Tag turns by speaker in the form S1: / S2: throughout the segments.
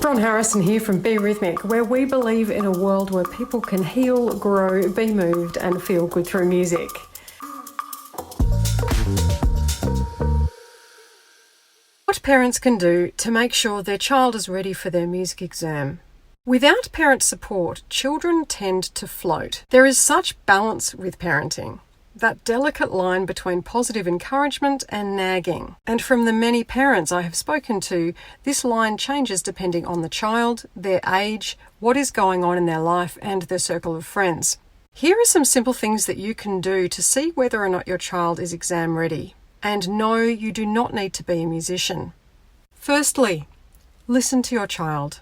S1: Bron Harrison here from Be Rhythmic, where we believe in a world where people can heal, grow, be moved and feel good through music. What parents can do to make sure their child is ready for their music exam. Without parent support, children tend to float. There is such balance with parenting. That delicate line between positive encouragement and nagging. And from the many parents I have spoken to, this line changes depending on the child, their age, what is going on in their life, and their circle of friends. Here are some simple things that you can do to see whether or not your child is exam ready. And no, you do not need to be a musician. Firstly, listen to your child.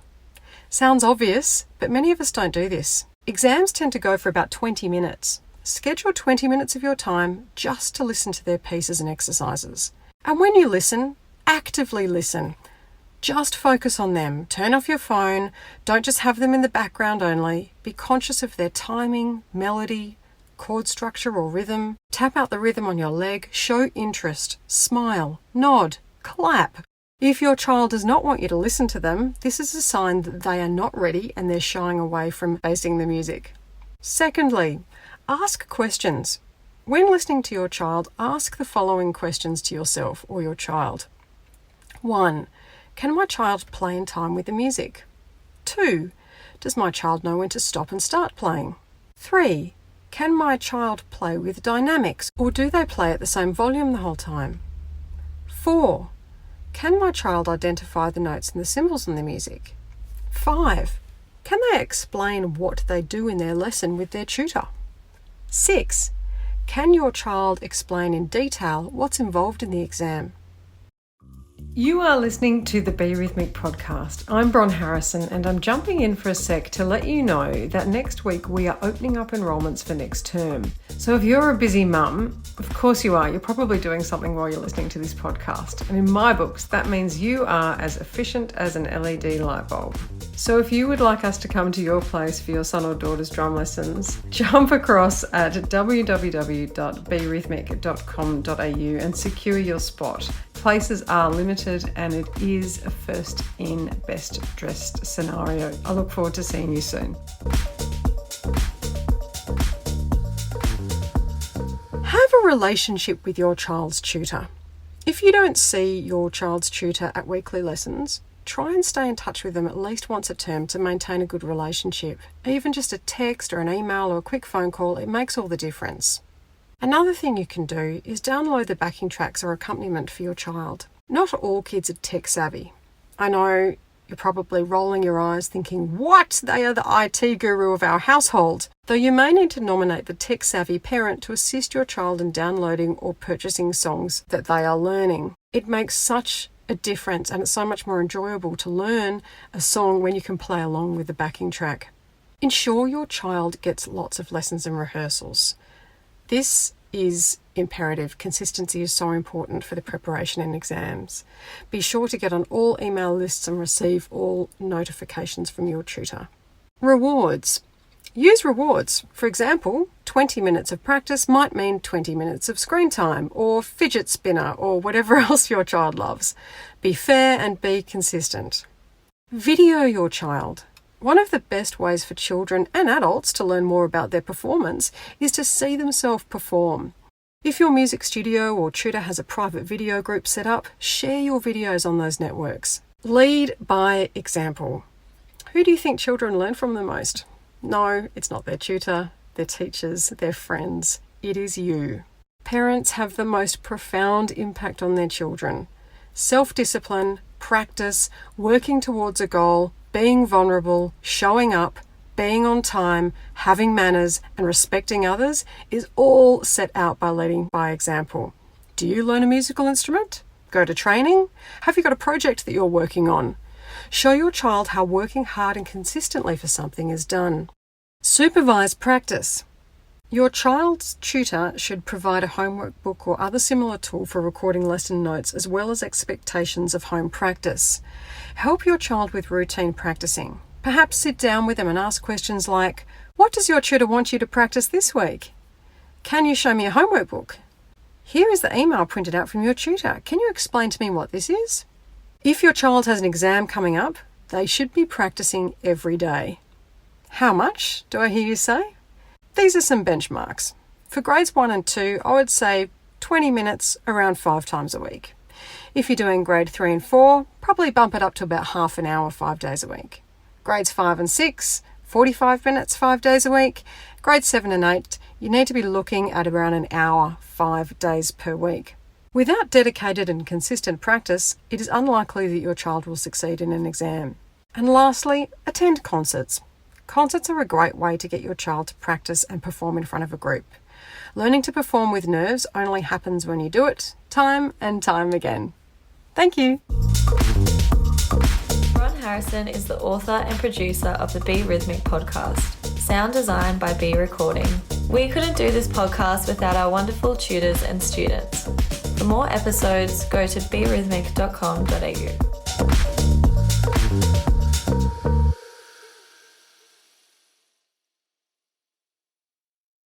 S1: Sounds obvious, but many of us don't do this. Exams tend to go for about 20 minutes. Schedule 20 minutes of your time just to listen to their pieces and exercises. And when you listen, actively listen. Just focus on them. Turn off your phone. Don't just have them in the background only. Be conscious of their timing, melody, chord structure or rhythm. Tap out the rhythm on your leg. Show interest. Smile. Nod. Clap. If your child does not want you to listen to them, this is a sign that they are not ready and they're shying away from facing the music. Secondly, ask questions. When listening to your child, ask the following questions to yourself or your child. 1. Can my child play in time with the music? 2. Does my child know when to stop and start playing? 3. Can my child play with dynamics, or do they play at the same volume the whole time? 4. Can my child identify the notes and the symbols in the music? 5. Can they explain what they do in their lesson with their tutor? 6. Can your child explain in detail what's involved in the exam? You are listening to the Be Rhythmic podcast. I'm Bron Harrison and I'm jumping in for a sec to let you know that next week we are opening up enrolments for next term. So if you're a busy mum, of course you are, you're probably doing something while you're listening to this podcast. And in my books, that means you are as efficient as an LED light bulb. So if you would like us to come to your place for your son or daughter's drum lessons, jump across at www.berhythmic.com.au and secure your spot. Places are limited and it is a first in, best dressed scenario. I look forward to seeing you soon. Have a relationship with your child's tutor. If you don't see your child's tutor at weekly lessons, try and stay in touch with them at least once a term to maintain a good relationship. Even just a text or an email or a quick phone call, it makes all the difference. Another thing you can do is download the backing tracks or accompaniment for your child. Not all kids are tech savvy. I know you're probably rolling your eyes thinking, what? They are the IT guru of our household. Though you may need to nominate the tech savvy parent to assist your child in downloading or purchasing songs that they are learning. It makes such a difference and it's so much more enjoyable to learn a song when you can play along with the backing track. Ensure your child gets lots of lessons and rehearsals. This is imperative. Consistency is so important for the preparation in exams. Be sure to get on all email lists and receive all notifications from your tutor. Rewards. Use rewards. For example, 20 minutes of practice might mean 20 minutes of screen time or fidget spinner or whatever else your child loves. Be fair and be consistent. Video your child. One of the best ways for children and adults to learn more about their performance is to see themselves perform. If your music studio or tutor has a private video group set up, share your videos on those networks. Lead by example. Who do you think children learn from the most? No, it's not their tutor, their teachers, their friends. It is you. Parents have the most profound impact on their children. Self-discipline, practice, working towards a goal, being vulnerable, showing up, being on time, having manners, and respecting others is all set out by leading by example. Do you learn a musical instrument? Go to training? Have you got a project that you're working on? Show your child how working hard and consistently for something is done. Supervise practice. Your child's tutor should provide a homework book or other similar tool for recording lesson notes as well as expectations of home practice. Help your child with routine practicing. Perhaps sit down with them and ask questions like, what does your tutor want you to practice this week? Can you show me a homework book? Here is the email printed out from your tutor. Can you explain to me what this is? If your child has an exam coming up, They should be practicing every day. How much, do I hear you say? These are some benchmarks. For grades 1 and 2, I would say 20 minutes around 5 times a week. If you're doing grade 3 and 4, probably bump it up to about half an hour 5 days a week. Grades 5 and 6, 45 minutes 5 days a week. Grades 7 and 8, you need to be looking at around an hour 5 days per week. Without dedicated and consistent practice, it is unlikely that your child will succeed in an exam. And lastly, attend concerts. Concerts are a great way to get your child to practice and perform in front of a group. Learning to perform with nerves only happens when you do it, time and time again. Thank you.
S2: Ron Harrison is the author and producer of the Be Rhythmic podcast, sound designed by Be Recording. We couldn't do this podcast without our wonderful tutors and students. For more episodes, go to berhythmic.com.au.